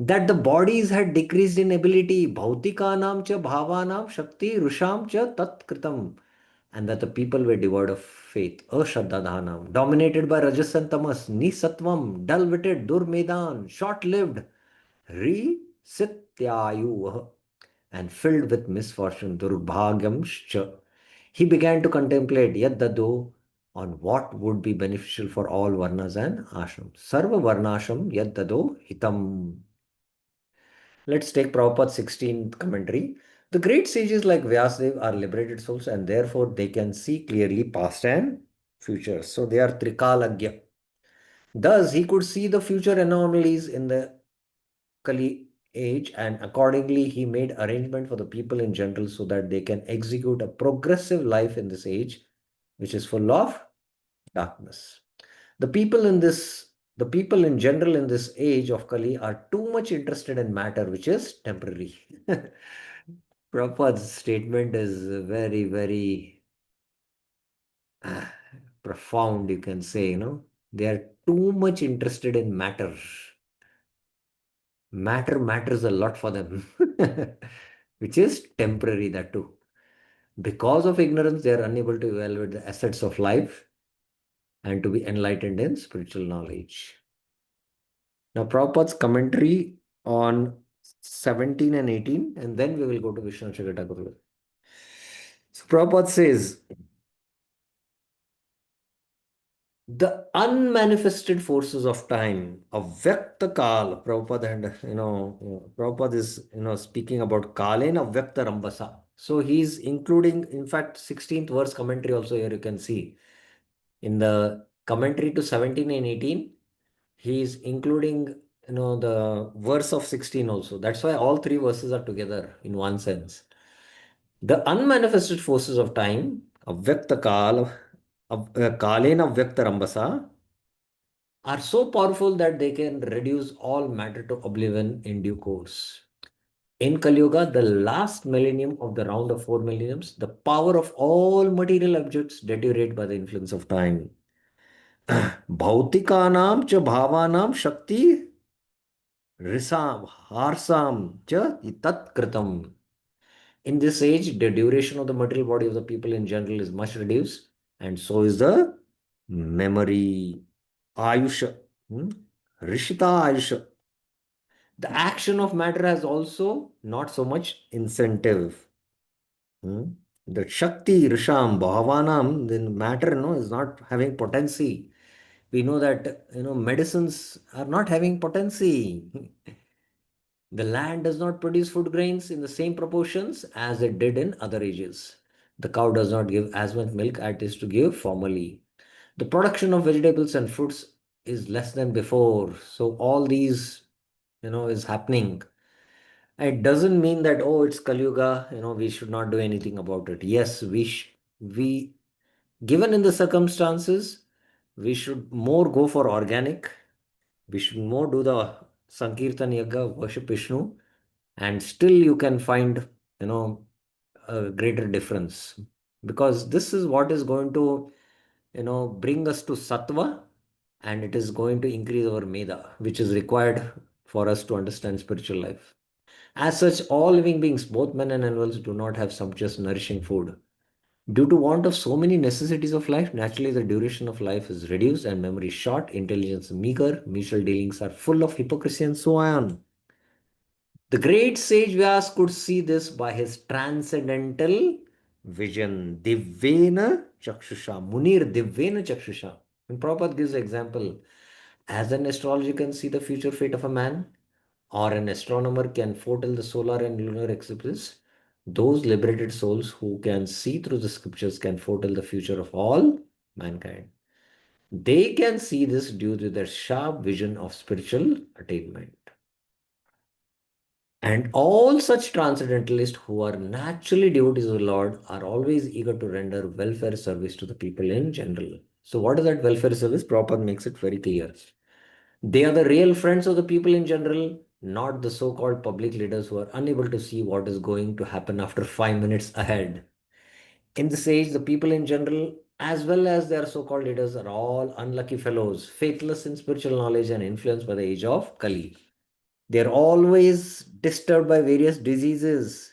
that the bodies had decreased in ability, bhautikanam cha bhavanam shakti rusham cha tat kritam, and that the people were devoid of faith, ashraddhadhanam, dominated by rajas and tamas, nisatvam, dull-witted, durmedan, short-lived, risityayu, and filled with misfortune, durbhagyam scha. He began to contemplate yaddado on what would be beneficial for all varnas and ashrams. Sarva varnasham yaddado hitam. Let's take Prabhupada's 16th commentary. The great sages like Vyasadeva are liberated souls and therefore they can see clearly past and future. So they are Trikalagya. Thus, he could see the future anomalies in the Kali age and accordingly he made arrangement for the people in general so that they can execute a progressive life in this age which is full of darkness. The people in this, the people in general in this age of Kali are too much interested in matter, which is temporary. Prabhupada's statement is very, very profound, you can say, They are too much interested in matter. Matter matters a lot for them, which is temporary, that too. Because of ignorance, they are unable to evaluate the assets of life and to be enlightened in spiritual knowledge. Now, Prabhupada's commentary on 17 and 18, and then we will go to Vishnu Chakravarti. So, Prabhupada says, the unmanifested forces of time, avyakta kal, Prabhupada, and Prabhupada is speaking about kalen avyakta rambasa. So he's including, in fact, 16th verse commentary also here you can see. In the commentary to 17 and 18, he's including the verse of 16 also. That's why all three verses are together in one sense. The unmanifested forces of time, avyakta kal, kalena avyakta rambasa, are so powerful that they can reduce all matter to oblivion in due course. In Kali Yuga, the last millennium of the round of 4 millenniums, the power of all material objects deteriorate by the influence of time. Bhautikanam cha bhavanam shakti risam harsam cha tat kritam. In this age, the duration of the material body of the people in general is much reduced, and so is the memory, ayusha, rishita ayusha. The action of matter has also not so much incentive. The Shakti, Risham, Bhavanam, then matter is not having potency. We know that medicines are not having potency. The land does not produce food grains in the same proportions as it did in other ages. The cow does not give as much milk as it is to give formerly. The production of vegetables and fruits is less than before. So all these, is happening. It doesn't mean that, oh, it's Kali Yuga, we should not do anything about it. Yes, we, given in the circumstances, we should more go for organic. We should more do the Sankirtan Yaga, worship Vishnu, and still you can find, a greater difference. Because this is what is going to, bring us to Sattva, and it is going to increase our Meda, which is required for us to understand spiritual life. As such, all living beings, both men and animals, do not have sumptuous, nourishing food. Due to want of so many necessities of life, naturally the duration of life is reduced and memory short, intelligence meager, mutual dealings are full of hypocrisy and so on. The great sage Vyas could see this by his transcendental vision. Divyena Chakshusha. Munir Divyena Chakshusha. And Prabhupada gives example, as an astrologer can see the future fate of a man, or an astronomer can foretell the solar and lunar eclipses, those liberated souls who can see through the scriptures can foretell the future of all mankind. They can see this due to their sharp vision of spiritual attainment. And all such transcendentalists who are naturally devotees of the Lord are always eager to render welfare service to the people in general. So, what is that welfare service? Prabhupada makes it very clear. They are the real friends of the people in general, not the so called public leaders who are unable to see what is going to happen after 5 minutes ahead. In this age, the people in general, as well as their so called leaders, are all unlucky fellows, faithless in spiritual knowledge and influenced by the age of Kali. They are always disturbed by various diseases.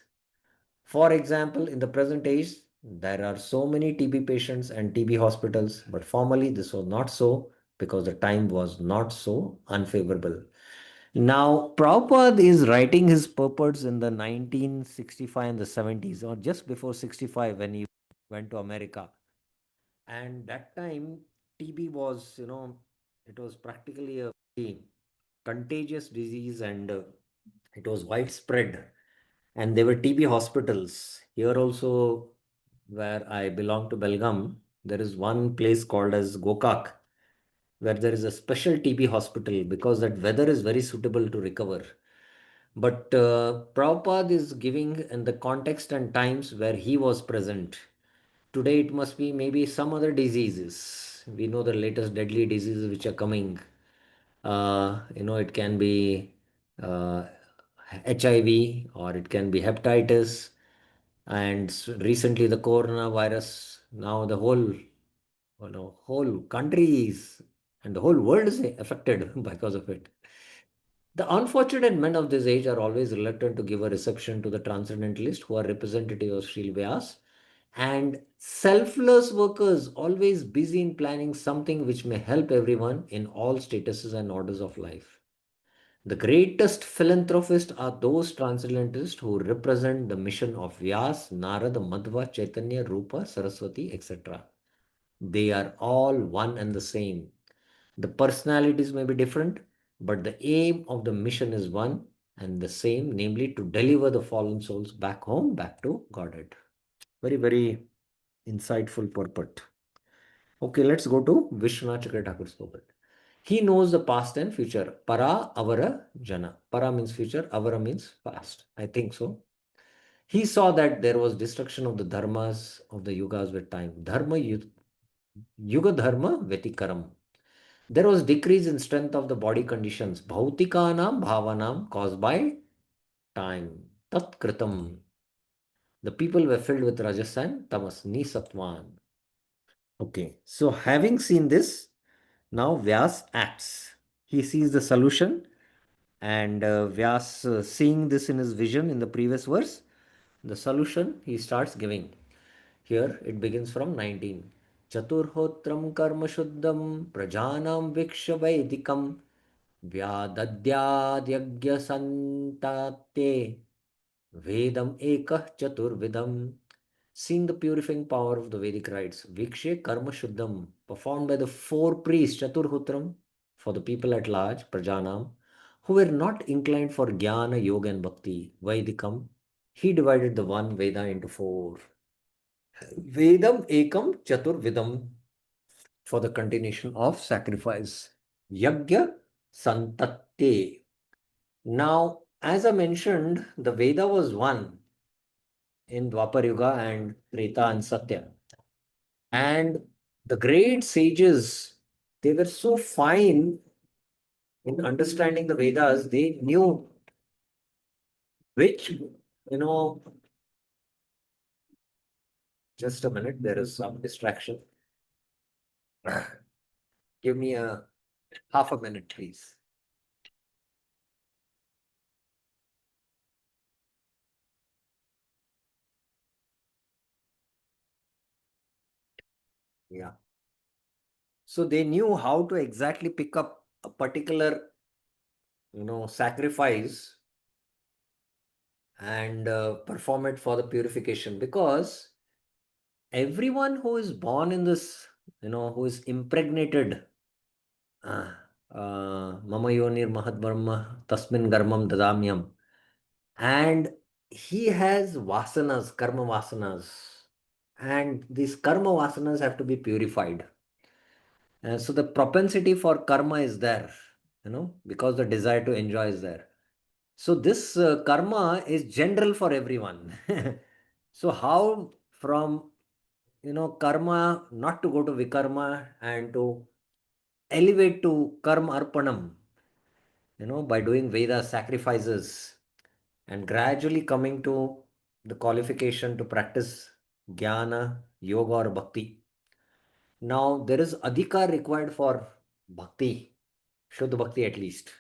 For example, in the present age, there are so many TB patients and TB hospitals, but formerly this was not so because the time was not so unfavorable. Now, Prabhupada is writing his purports in the 1965 and the 70s, or just before 65 when he went to America. And that time, TB was, it was practically a contagious disease and it was widespread. And there were TB hospitals. Here also, where I belong to Belgaum, there is one place called as Gokak, where there is a special TB hospital because that weather is very suitable to recover. But Prabhupada is giving in the context and times where he was present. Today it must be maybe some other diseases. We know the latest deadly diseases which are coming. It can be uh, HIV or it can be hepatitis. And recently the coronavirus. Now the whole countries and the whole world is affected because of it. The unfortunate men of this age are always reluctant to give a reception to the transcendentalist who are representative of Sri Vyas, and selfless workers always busy in planning something which may help everyone in all statuses and orders of life. The greatest philanthropists are those transcendentalists who represent the mission of Vyas, Narada, Madhva, Chaitanya, Rupa, Saraswati, etc. They are all one and the same. The personalities may be different, but the aim of the mission is one and the same, namely to deliver the fallen souls back home, back to Godhead. Very, very insightful purport. Okay, let's go to Vishwanath Chakra Thakur's purport. He knows the past and future. Para, Avara, Jana. Para means future, Avara means past. I think so. He saw that there was destruction of the dharmas of the yugas with time. Yuga dharma vetikaram. There was decrease in strength of the body conditions. Bhautikanam bhavanam caused by time. Tat kritam. The people were filled with rajas and tamas, nisatvan. Okay, so having seen this, now Vyas acts. He sees the solution, and Vyas, seeing this in his vision in the previous verse, the solution he starts giving. Here it begins from 19. Chaturhotram karma shuddham prajanam viksha vaidikam व्यादद्याद्यज्ञ संताते Vedam ekah chaturvidam. Seeing the purifying power of the Vedic rites, Vikshe Karma Shuddham, performed by the four priests, Chaturhutram, for the people at large, Prajanam, who were not inclined for Jnana, Yoga, and Bhakti, Vaidikam, he divided the one Veda into four. Vedam Ekam Chaturvidam, for the continuation of sacrifice. Yagya Santatte. Now, as I mentioned, the Veda was one in Dwapar Yuga and Treta and Satya. And the great sages, they were so fine in understanding the Vedas, they knew which, just a minute, there is some distraction. Give me a half a minute, please. Yeah. So they knew how to exactly pick up a particular, sacrifice and perform it for the purification, because everyone who is born in this who is impregnated. Mama yonir mahat brahma tasmin garmam dadamyam. And he has vasanas, karma vasanas. And these karma vasanas have to be purified. So the propensity for karma is there, because the desire to enjoy is there. So this karma is general for everyone. So how from, karma not to go to vikarma and to elevate to karma arpanam, by doing Veda sacrifices and gradually coming to the qualification to practice jnana, yoga or bhakti. Now there is adhikar required for bhakti, Shuddha bhakti at least,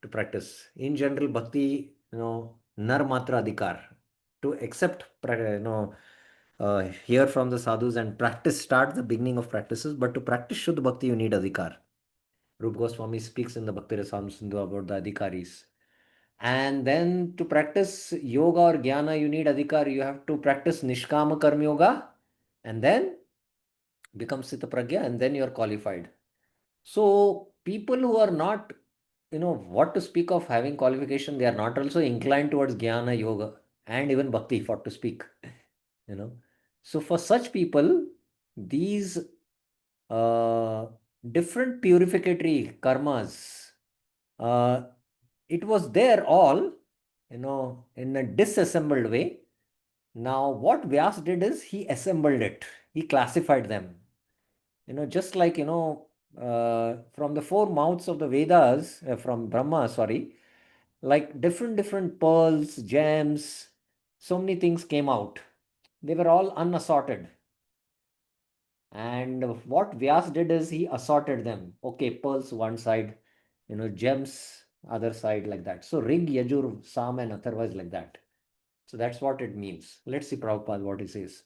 to practice. In general, bhakti, nar matra adhikar, to accept, hear from the sadhus and practice, start the beginning of practices. But to practice Shuddha bhakti, you need adhikar. Rupa Goswami speaks in the Bhakti Rasamrita Sindhu about the adhikaris. And then to practice yoga or jnana, you need adhikar. You have to practice nishkama karma yoga and then become sthita pragya, and then you are qualified. So people who are not, what to speak of having qualification, they are not also inclined towards jnana, yoga, and even bhakti, for to speak, So for such people, these uh, different purificatory karmas, uh, it was there all, in a disassembled way. Now, what Vyas did is he assembled it, he classified them. Just like, from the four mouths of the Vedas, from Brahma, sorry, like different pearls, gems, so many things came out. They were all unassorted. And what Vyas did is he assorted them. Okay, pearls one side, gems other side, like that. So Rig, Yajur, Sam, and Atharva is like that. So that's what it means. Let's see Prabhupada what he says.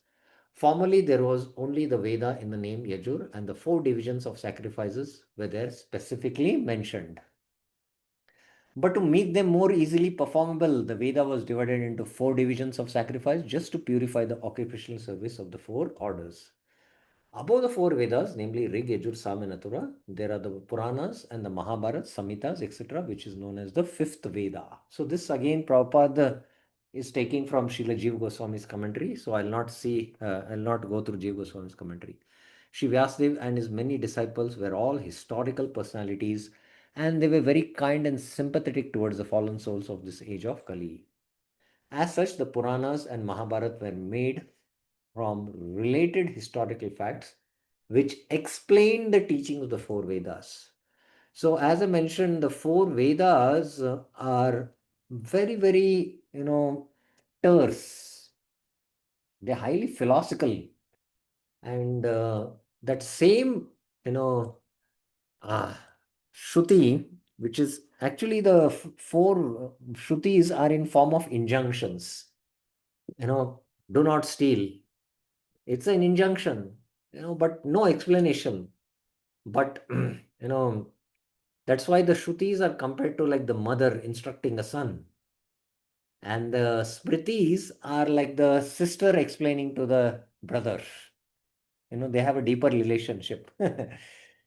Formerly, there was only the Veda in the name Yajur, and the four divisions of sacrifices were there specifically mentioned. But to make them more easily performable, the Veda was divided into four divisions of sacrifice just to purify the occupational service of the four orders. Above the four Vedas, namely Rig, Yajur, Sam, and Athura, there are the Puranas and the Mahabharata, Samhitas, etc., which is known as the fifth Veda. So this again, Prabhupada is taking from Srila Jiva Goswami's commentary. So I'll not go through Jiva Goswami's commentary. Shri Vyasadeva and his many disciples were all historical personalities, and they were very kind and sympathetic towards the fallen souls of this age of Kali. As such, the Puranas and Mahabharata were made from related historical facts which explain the teaching of the four Vedas. So, as I mentioned, the four Vedas are very, very, terse. They're highly philosophical. And that same, you know, uh, Shruti, which is actually the four Shrutis are in form of injunctions. Do not steal. It's an injunction, but no explanation. But, that's why the Shrutis are compared to like the mother instructing a son. And the Smritis are like the sister explaining to the brother. They have a deeper relationship.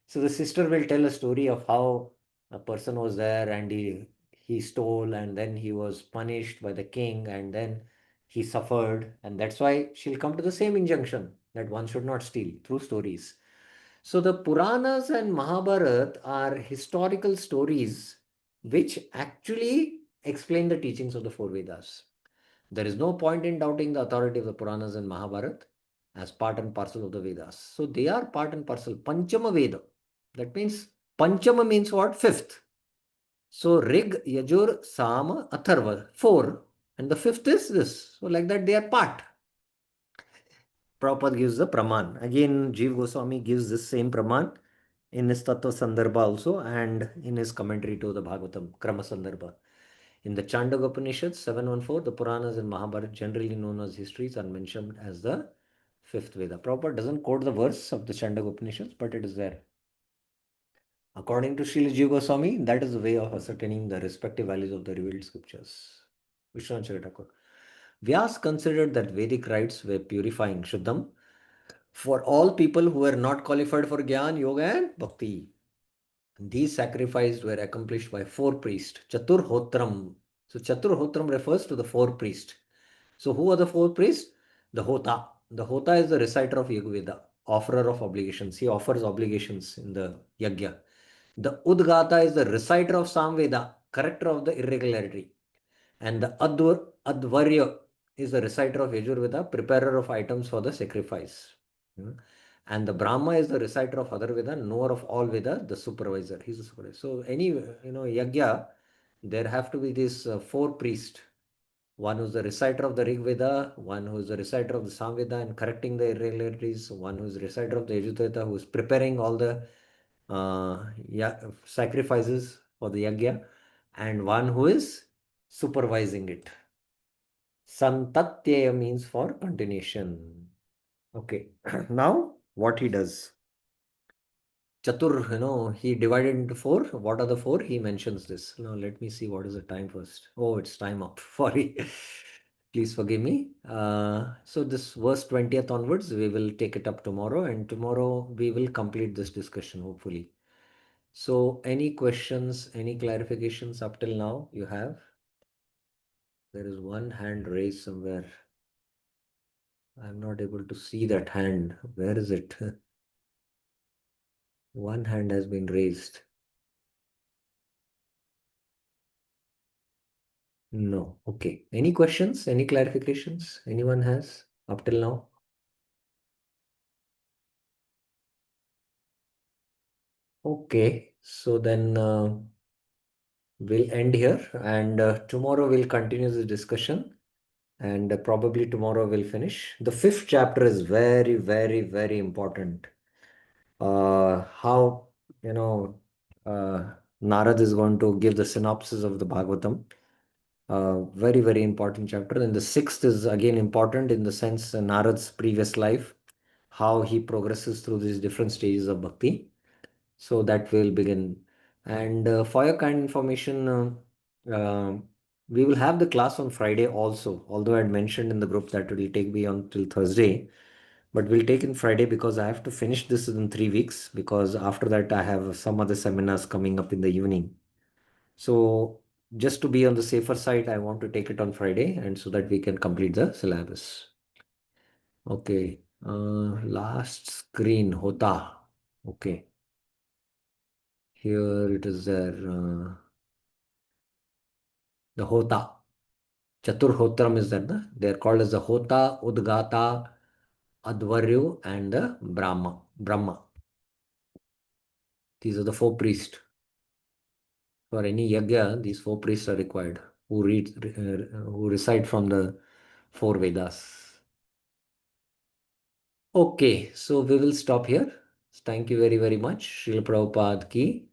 So the sister will tell a story of how a person was there and he stole, and then he was punished by the king, and then he suffered, and that's why she'll come to the same injunction that one should not steal through stories. So the Puranas and Mahabharata are historical stories which actually explain the teachings of the four Vedas. There is no point in doubting the authority of the Puranas and Mahabharata as part and parcel of the Vedas. So they are part and parcel. Panchama Veda. That means Panchama means what? Fifth. So Rig, Yajur, Sama, Atharva. Four. And the fifth is this. So like that they are part. Prabhupada gives the Praman. Again, Jiva Goswami gives this same Praman in his Tattva Sandarbha also, and in his commentary to the Bhagavatam, Krama Sandarbha. In the Chandogya Upanishad 714, the Puranas and Mahabharata, generally known as histories, are mentioned as the fifth Veda. Prabhupada doesn't quote the verse of the Chandogya Upanishads, but it is there. According to Srila Jiva Goswami, that is the way of ascertaining the respective values of the revealed scriptures. Vishwanath Thakur. Vyas considered that Vedic rites were purifying Shuddham, For all people who were not qualified for Gyan, Yoga, and Bhakti. These sacrifices were accomplished by 4 priests. Chaturhotram. So Chaturhotram refers to the 4 priests. So who are the 4 priests? The Hota. The Hota is the reciter of Yagveda, offerer of obligations. He offers obligations in the Yagya. The Udgata is the reciter of Samveda, corrector of the irregularity. And the Advarya is the reciter of Yajurveda, preparer of items for the sacrifice. Hmm. And the Brahma is the reciter of other Veda, knower of all Veda, the supervisor. He's the supervisor. So any yagya, there have to be these 4 priests. One who's the reciter of the Rig Veda, one who's the reciter of the Samveda and correcting the irregularities, one who's the reciter of the Yajurveda who's preparing all the sacrifices for the yagya, and one who is supervising it. Santatyaya means for continuation. Okay. Now what he does? Chatur, he divided into 4. What are the 4? He mentions this. Now let me see what is the time first. Oh, it's time up. Sorry. Please forgive me. So this verse 20th onwards, we will take it up tomorrow, and tomorrow we will complete this discussion, hopefully. So any questions, any clarifications up till now you have? There is one hand raised somewhere. I'm not able to see that hand. Where is it? One hand has been raised. No. Okay. Any questions? Any clarifications? Anyone has up till now? Okay. So then we'll end here, and tomorrow we'll continue the discussion, and probably tomorrow we'll finish. The 5th chapter is very, very, very important. How, Narad is going to give the synopsis of the Bhagavatam. Very, very important chapter. And the 6th is again important in the sense Narad's previous life, how he progresses through these different stages of bhakti. So that will begin. And for your kind information, we will have the class on Friday also. Although I had mentioned in the group that it will take me on till Thursday, but we'll take in Friday because I have to finish this in 3 weeks. Because after that, I have some other seminars coming up in the evening. So just to be on the safer side, I want to take it on Friday, and so that we can complete the syllabus. Okay. Last screen, Hota. Okay. Here it is there. The Hota. Chaturhotram is there. They're called as the Hota, Udgata, Advaryu, and the Brahma. These are the 4 priests. For any yagya, these 4 priests are required who recite from the 4 Vedas. Okay, so we will stop here. Thank you very, very much. Srila Prabhupada ki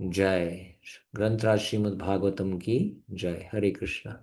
Jai. Granth Raj Srimad Bhagavatam ki Jai. Hare Krishna.